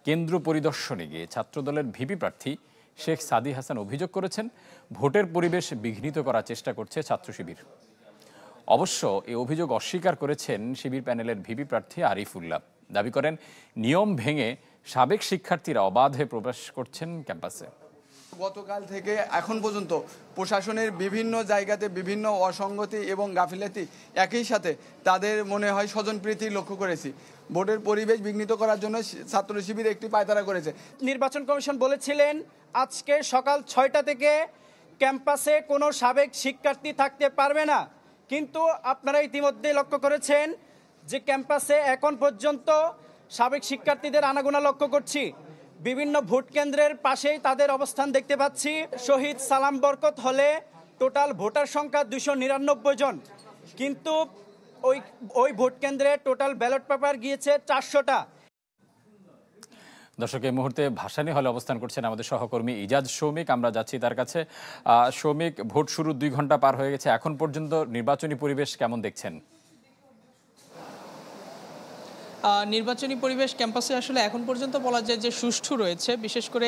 কেন্দ্র পরিদর্শনে গিয়ে ছাত্রদলের ভিপি প্রার্থী শেখ সাদি হাসান অভিযোগ করেছেন, ভোটের পরিবেশ বিঘ্নিত করার চেষ্টা করছে ছাত্র শিবির। অবশ্য এই অভিযোগ অস্বীকার করেছেন শিবির প্যানেলের ভিপি প্রার্থী আরিফুল্লাহ। দাবি করেন, নিয়ম ভেঙে সাবেক শিক্ষার্থীরা অবাধে প্রবেশ করছেন ক্যাম্পাসে। গতকাল থেকে এখন পর্যন্ত প্রশাসনের বিভিন্ন জায়গাতে বিভিন্ন অসঙ্গতি এবং গাফিলতি, একই সাথে তাদের মনে হয় স্বজনপ্রীতি লক্ষ্য করেছি। ভোটের পরিবেশ বিঘ্নিত করার জন্য ছাত্র শিবির একটি পায়তারা করেছে। নির্বাচন কমিশন বলেছিলেন আজকে সকাল 6টা থেকে ক্যাম্পাসে কোনো সাবেক শিক্ষার্থী থাকতে পারবে না, কিন্তু আপনারা ইতিমধ্যে লক্ষ্য করেছেন যে ক্যাম্পাসে এখন পর্যন্ত সাবেক শিক্ষার্থীদের আনাগোনা লক্ষ্য করছি। বিভিন্ন ভোট কেন্দ্রের পাশেই তাদের অবস্থান দেখতে পাচ্ছি। শহীদ সালাম বরকত হলে টোটাল ভোটার সংখ্যা 299 জন, কিন্তু ওই ভোট কেন্দ্রে টোটাল ব্যালট পেপার গিয়েছে 400টা। দর্শক, এই মুহূর্তে ভাসানী হলে অবস্থান করছেন আমাদের সহকর্মী ইজাজ সৌমিক। আমরা যাচ্ছি তার কাছে। সৌমিক, ভোট শুরু 2 ঘন্টা পার হয়ে গেছে, এখন পর্যন্ত নির্বাচনী পরিবেশ কেমন দেখছেন? নির্বাচনী পরিবেশ ক্যাম্পাসে আসলে এখন পর্যন্ত বলা যায় যে সুষ্ঠু রয়েছে। বিশেষ করে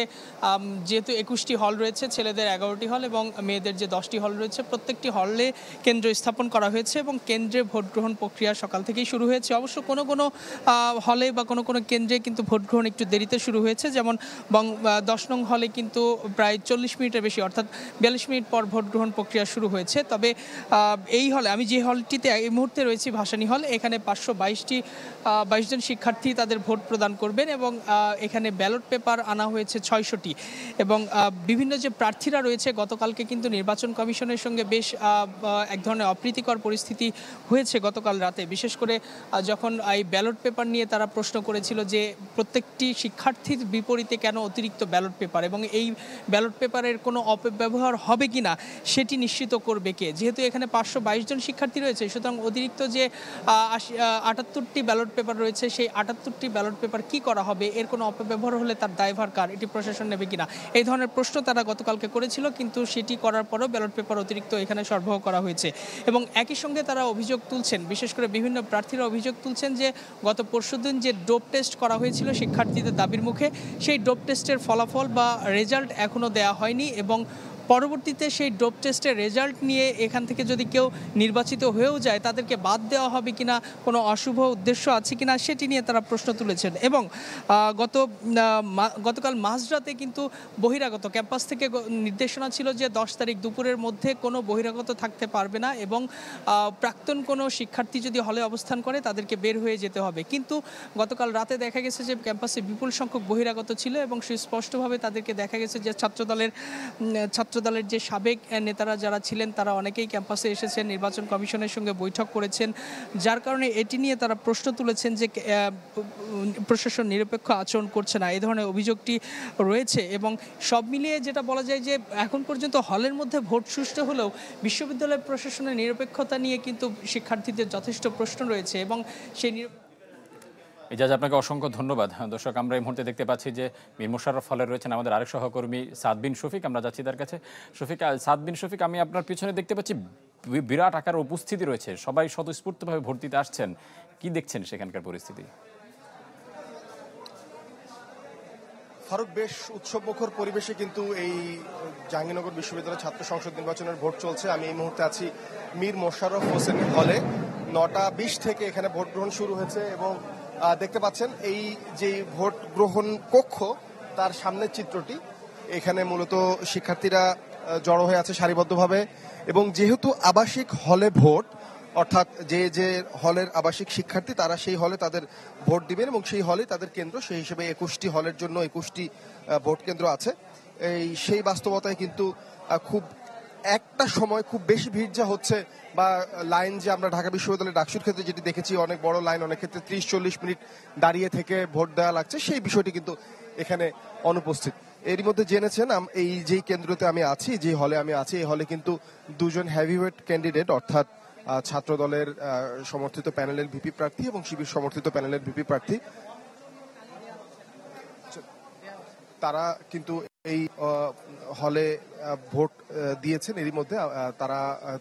যেহেতু 21টি হল রয়েছে, ছেলেদের 11টি হল এবং মেয়েদের যে 10টি হল রয়েছে, প্রত্যেকটি হলে কেন্দ্র স্থাপন করা হয়েছে এবং কেন্দ্রে ভোট গ্রহণ প্রক্রিয়া সকাল থেকেই শুরু হয়েছে। অবশ্য কোনো কোনো হলে বা কোনো কোনো কেন্দ্রে কিন্তু ভোট গ্রহণ একটু দেরিতে শুরু হয়েছে। যেমন 10 নং হলে কিন্তু প্রায় 40 মিনিটের বেশি, অর্থাৎ 42 মিনিট পর ভোট গ্রহণ প্রক্রিয়া শুরু হয়েছে। তবে এই হলে, আমি যে হলটিতে এই মুহূর্তে রয়েছি, ভাসানী হল, এখানে 522 জন শিক্ষার্থী তাদের ভোট প্রদান করবেন এবং এখানে ব্যালট পেপার আনা হয়েছে 600টি। এবং বিভিন্ন যে প্রার্থীরা রয়েছে, গতকালকে কিন্তু নির্বাচন কমিশনের সঙ্গে বেশ এক ধরনের অপ্রীতিকর পরিস্থিতি হয়েছে গতকাল রাতে। বিশেষ করে যখন এই ব্যালট পেপার নিয়ে তারা প্রশ্ন করেছিল যে প্রত্যেকটি শিক্ষার্থীর বিপরীতে কেন অতিরিক্ত ব্যালট পেপার এবং এই ব্যালট পেপারের কোনো অপব্যবহার হবে কি না সেটি নিশ্চিত করবে কে। যেহেতু এখানে 522 জন শিক্ষার্থী রয়েছে, সুতরাং অতিরিক্ত যে 78টি ব্যালট পেপার রয়েছে, সেই 78টি ব্যালট পেপার কি করা হবে, এর কোনো অপব্যবহার হলে তার দায়ভার কার, এটি প্রশাসন নেবে কিনা, এই ধরনের প্রশ্ন তারা গতকালকে করেছিল। কিন্তু সেটি করার পরেও ব্যালট পেপার অতিরিক্ত এখানে সরবরাহ করা হয়েছে এবং একই সঙ্গে তারা অভিযোগ তুলছেন, বিশেষ করে বিভিন্ন প্রার্থীরা অভিযোগ তুলছেন যে গত পরশুদিন যে ডোপ টেস্ট করা হয়েছিল শিক্ষার্থীদের দাবির মুখে, সেই ডোপ টেস্টের ফলাফল বা রেজাল্ট এখনও দেওয়া হয়নি এবং পরবর্তীতে সেই ডোপ টেস্টের রেজাল্ট নিয়ে এখান থেকে যদি কেউ নির্বাচিত হয়েও যায়, তাদেরকে বাদ দেওয়া হবে কিনা, কোনো অশুভ উদ্দেশ্য আছে কিনা, সেটি নিয়ে তারা প্রশ্ন তুলেছেন। এবং গতকাল মাঝরাতে কিন্তু বহিরাগত ক্যাম্পাস থেকে নির্দেশনা ছিল যে 10 তারিখ দুপুরের মধ্যে কোনো বহিরাগত থাকতে পারবে না এবং প্রাক্তন কোনো শিক্ষার্থী যদি হলে অবস্থান করে তাদেরকে বের হয়ে যেতে হবে। কিন্তু গতকাল রাতে দেখা গেছে যে ক্যাম্পাসে বিপুল সংখ্যক বহিরাগত ছিল এবং সুস্পষ্টভাবে তাদেরকে দেখা গেছে যে ছাত্রদলের যে সাবেক নেতারা যারা ছিলেন তারা অনেকেই ক্যাম্পাসে এসেছেন, নির্বাচন কমিশনের সঙ্গে বৈঠক করেছেন, যার কারণে এটি নিয়ে তারা প্রশ্ন তুলেছেন যে প্রশাসন নিরপেক্ষ আচরণ করছে না, এই ধরনের অভিযোগটি রয়েছে। এবং সব মিলিয়ে যেটা বলা যায় যে এখন পর্যন্ত হলের মধ্যে ভোট সুষ্ঠু হলেও বিশ্ববিদ্যালয় প্রশাসনের নিরপেক্ষতা নিয়ে কিন্তু শিক্ষার্থীদের যথেষ্ট প্রশ্ন রয়েছে এবং সেই ইজাজ, আপনাকে অসংখ্য ধন্যবাদ। দর্শক, আমরা এই মুহূর্তে দেখতে পাচ্ছি যে মীর মোশাররফ হলে রয়েছেন আমাদের আরেক সহকর্মী সাদ বিন শফিক। আমরা যাচ্ছি তার কাছে। সাদ বিন শফিক, আমি আপনার পিছনে দেখতে পাচ্ছি বিরাট আকার উপস্থিতি রয়েছে, সবাই স্বতঃস্ফূর্তভাবে ভোট দিতে আসছেন, কি দেখছেন সেখানকার পরিস্থিতি? ফারুক, বেশ উৎসবমুখর পরিবেশে কিন্তু এই জাহাঙ্গীরনগর বিশ্ববিদ্যালয় ছাত্র সংসদ নির্বাচনের ভোট চলছে। আমি এই মুহূর্তে আছি মীর মোশাররফ হোসেনের হলে। 9টা 20 থেকে এখানে ভোট গ্রহণ শুরু হয়েছে এবং দেখতে পাচ্ছেন এই যে ভোট গ্রহণ কক্ষ, তার সামনের চিত্রটি, এখানে মূলত শিক্ষার্থীরা জড়ো হয়ে আছে সারিবদ্ধভাবে এবং যেহেতু আবাসিক হলে ভোট, অর্থাৎ যে হলের আবাসিক শিক্ষার্থী তারা সেই হলে তাদের ভোট দিবেন এবং সেই হলে তাদের কেন্দ্র, সেই হিসেবে 21টি হলের জন্য 21টি ভোট কেন্দ্র আছে। সেই বাস্তবতায় কিন্তু খুব একটা সময় খুব বেশি ভিড় যা হচ্ছে বা লাইন যে আমরা ঢাকা বিশ্ববিদ্যালয়ের ডাকসুর ক্ষেত্রে যেটি দেখেছি, অনেক বড় লাইন, অনেক ক্ষেত্রে 30-40 মিনিট দাঁড়িয়ে থেকে ভোট দেওয়া লাগছে, সেই বিষয়টি কিন্তু এখানে অনুপস্থিত। এরই মধ্যে জেনেছেন এই যেই কেন্দ্রতে আমি আছি, যে হলে আমি আছি, এই হলে কিন্তু 2 জন হেভিওয়েট ক্যান্ডিডেট, অর্থাৎ ছাত্র দলের সমর্থিত প্যানেলের ভিপি প্রার্থী এবং শিবির সমর্থিত প্যানেলের ভিপি প্রার্থী, তারা কিন্তু এই হলে ভোট দিয়েছেন। এরই মধ্যে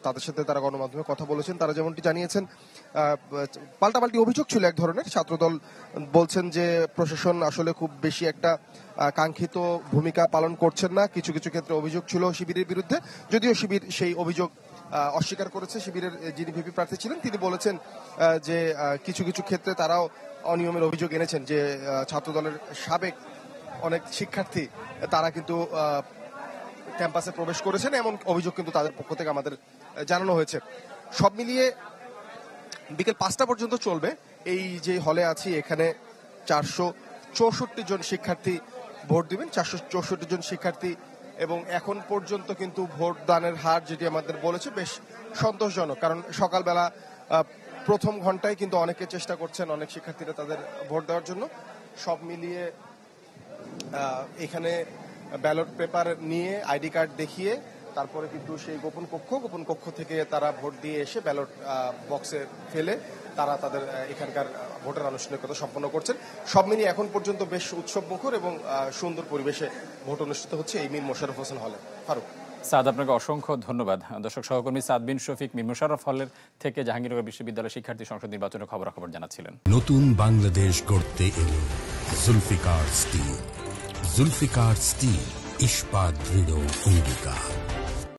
তাদের সাথে তারা গণমাধ্যমে কথা বলেছেন। তারা যেমনটি জানিয়েছেন, পাল্টাপাল্টি অভিযোগ ছিল এক ধরনের। ছাত্রদল বলছেন যে প্রশাসন আসলে খুব বেশি একটা কাঙ্ক্ষিত ভূমিকা পালন করছেন না। কিছু কিছু ক্ষেত্রে অভিযোগ ছিল শিবিরের বিরুদ্ধে, যদিও শিবির সেই অভিযোগ অস্বীকার করেছে। শিবিরের যিনি ভিপি প্রার্থী ছিলেন তিনি বলেছেন যে কিছু কিছু ক্ষেত্রে তারাও অনিয়মের অভিযোগ এনেছেন, যে ছাত্রদলের সাবেক অনেক শিক্ষার্থী তারা কিন্তু ক্যাম্পাসে প্রবেশ করেছেন, এমন অভিযোগ কিন্তু তাদের পক্ষ থেকে আমাদের জানানো হয়েছে। সব মিলিয়ে বিকেল 5টা পর্যন্ত চলবে এই যে হলে আছি, এখানে 464 জন শিক্ষার্থী ভোট দিবেন। 464 জন শিক্ষার্থী, এবং এখন পর্যন্ত কিন্তু ভোটদানের হার যেটি আমাদের বলেছে বেশ সন্তোষজনক। কারণ সকালবেলা প্রথম ঘন্টায় কিন্তু অনেকে চেষ্টা করছেন, অনেক শিক্ষার্থীরা তাদের ভোট দেওয়ার জন্য। সব মিলিয়ে এখানে ব্যালট পেপার নিয়ে আইডি কার্ড দেখিয়ে তারপরে কিন্তু সেই গোপন কক্ষ থেকে তারা ভোট দিয়ে এসে ব্যালট বক্সে ফেলে তারা তাদের এখানকার ভোটের আনুষ্ঠানিকতা সম্পন্ন করছেন। সব মিলিয়ে এখন পর্যন্ত বেশ উৎসবমুখর এবং সুন্দর পরিবেশে ভোট অনুষ্ঠিত হচ্ছে এই মীর মোশাররফ হোসেন হলে। ফারুক। সাদ, আপনাকে অসংখ্য ধন্যবাদ। দর্শক, সহকর্মী সাদ বিন শফিক মীর মোশাররফ হলের থেকে জাহাঙ্গীরনগর বিশ্ববিদ্যালয় শিক্ষার্থী সংসদ নির্বাচনের খবরাখবর জানাচ্ছিলেন। নতুন বাংলাদেশ গড়তে এলো জুলফিকার স্টিল। জুলফিকার স্টিল, ইস্পাত দৃঢ় অঙ্গীকার।